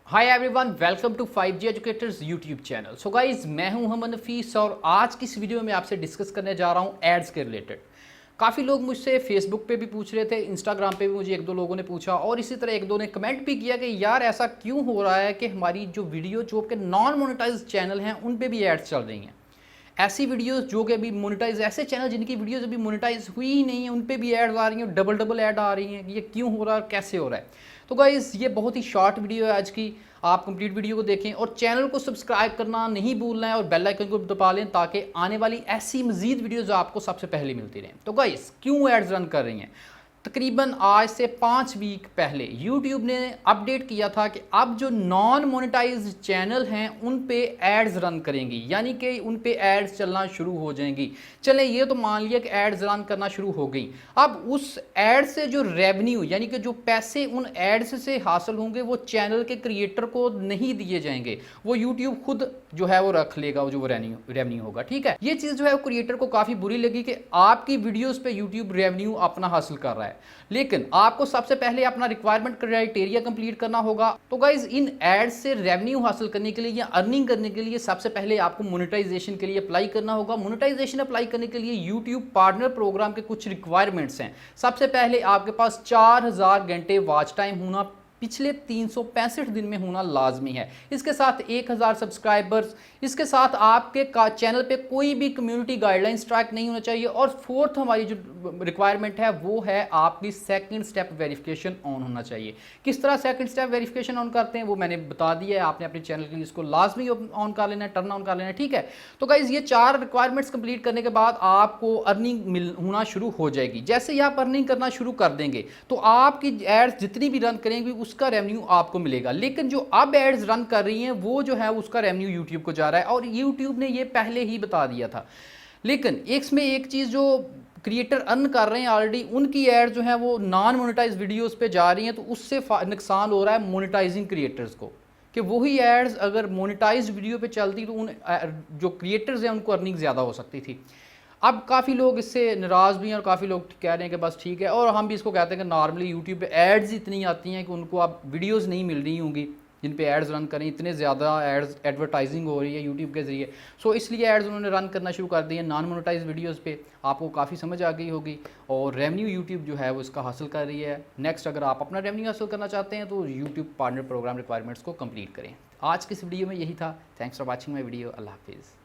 Hi everyone, welcome to 5G educators YouTube channel. So guys, मैं हूं मोहम्मद नफीस और आज की इस वीडियो में आपसे डिस्कस करने जा रहा हूं एड्स के रिलेटेड। काफ़ी लोग मुझसे फेसबुक पे भी पूछ रहे थे, इंस्टाग्राम पे भी मुझे एक दो लोगों ने पूछा और इसी तरह एक दो ने कमेंट भी किया कि यार ऐसा क्यों हो रहा है कि हमारी जो वीडियो जो कि नॉन मोनेटाइज चैनल हैं उन पे भी एड्स चल रही हैं। ऐसी वीडियोस जो कि अभी मोनेटाइज, ऐसे चैनल जिनकी वीडियोस अभी मोनेटाइज हुई ही नहीं है उन पे भी एड्स आ रही हैं, डबल डबल ऐड आ रही हैं। ये क्यों हो रहा है और कैसे हो रहा है? तो गाइस, ये बहुत ही शॉर्ट वीडियो है आज की। आप कंप्लीट वीडियो को देखें और चैनल को सब्सक्राइब करना नहीं भूलना है और बेल आइकन को दबा लें ताकि आने वाली ऐसी मजीद वीडियोस आपको सबसे पहले मिलती रहें। तो गाइस, क्यों एड्स रन कर रही हैं? तकरीबन आज से 5 वीक पहले YouTube ने अपडेट किया था कि अब जो नॉन मोनेटाइज चैनल हैं उन पे एड्स रन करेंगी, यानी कि उन पे एड्स चलना शुरू हो जाएंगी। चलें, ये तो मान लिया कि एड्स रन करना शुरू हो गई। अब उस एड से जो रेवेन्यू यानी कि जो पैसे उन एड्स से हासिल होंगे वो चैनल के क्रिएटर को नहीं दिए जाएंगे, वो YouTube खुद जो है वो रख लेगा, वो जो रेवेन्यू होगा। ठीक है, ये चीज़ जो है वो क्रिएटर को काफ़ी बुरी लगी कि आपकी वीडियोज़ पे YouTube रेवेन्यू अपना हासिल कर रहा है, लेकिन आपको सबसे पहले अपना रिक्वायरमेंट क्राइटेरिया कंप्लीट करना होगा। तो गाइज, इन एड्स से रेवेन्यू हासिल करने के लिए या अर्निंग करने के लिए सबसे पहले आपको मोनेटाइजेशन के लिए अप्लाई करना होगा। मोनेटाइजेशन अप्लाई करने के लिए यूट्यूब पार्टनर प्रोग्राम के कुछ रिक्वायरमेंट्स हैं। सबसे पहले आपके पास 4000 घंटे वॉच टाइम होना पिछले 365 दिन में होना लाजमी है। इसके साथ 1000 सब्सक्राइबर्स, इसके साथ आपके चैनल पे कोई भी कम्युनिटी गाइडलाइन स्ट्राइक नहीं होना चाहिए। और फोर्थ हमारी जो रिक्वायरमेंट है वो है आपकी सेकंड स्टेप वेरिफिकेशन ऑन होना चाहिए। किस तरह सेकंड स्टेप वेरिफिकेशन ऑन करते हैं वो मैंने बता दिया है, आपने अपने चैनल के लिए इसको लाजमी ऑन कर लेना है, टर्न ऑन कर लेना है। ठीक है, तो गाइज, ये 4 रिक्वायरमेंट्स कंप्लीट करने के बाद आपको अर्निंग होना शुरू हो जाएगी। जैसे ही आप अर्निंग करना शुरू कर देंगे तो आपकी एड्स जितनी भी रन करेंगे उसका रेवेन्यू आपको मिलेगा। लेकिन जो अब एड्स रन कर रही हैं वो जो है उसका रेवेन्यू यूट्यूब को जा रहा है और यूट्यूब ने ये पहले ही बता दिया था। लेकिन इसमें एक चीज़, जो क्रिएटर अर्न कर रहे हैं ऑलरेडी, उनकी एड जो है वो नॉन मोनेटाइज वीडियोस पे जा रही हैं, तो उससे नुकसान हो रहा है मोनेटाइजिंग क्रिएटर्स को, कि वही एड्स अगर मोनेटाइज वीडियो पे चलती तो उन जो क्रिएटर्स हैं उनको अर्निंग ज़्यादा हो सकती थी। अब काफ़ी लोग इससे नाराज़ भी हैं और काफ़ी लोग कह रहे हैं कि बस ठीक है, और हम भी इसको कहते हैं कि नॉर्मली यूट्यूब पे एड्स इतनी आती हैं कि उनको अब वीडियोस नहीं मिल रही होंगी जिन पे एड्स रन करें। इतने ज़्यादा एड्स एडवर्टाइजिंग हो रही है यूट्यूब के ज़रिए, सो इसलिए एड्स उन्होंने रन करना शुरू कर दिए नॉन मोनेटाइज वीडियोज़ पे। आपको काफ़ी समझ आ गई होगी और रेवेन्यू यूट्यूब जो है वो इसका हासिल कर रही है। नेक्स्ट, अगर आप अपना रेवेन्यू हासिल करना चाहते हैं तो यूट्यूब पार्टनर प्रोग्राम रिक्वायरमेंट्स को कंप्लीट करें। आज की इस वीडियो में यही था। Thanks for watching my video. अल्लाह हाफिज़।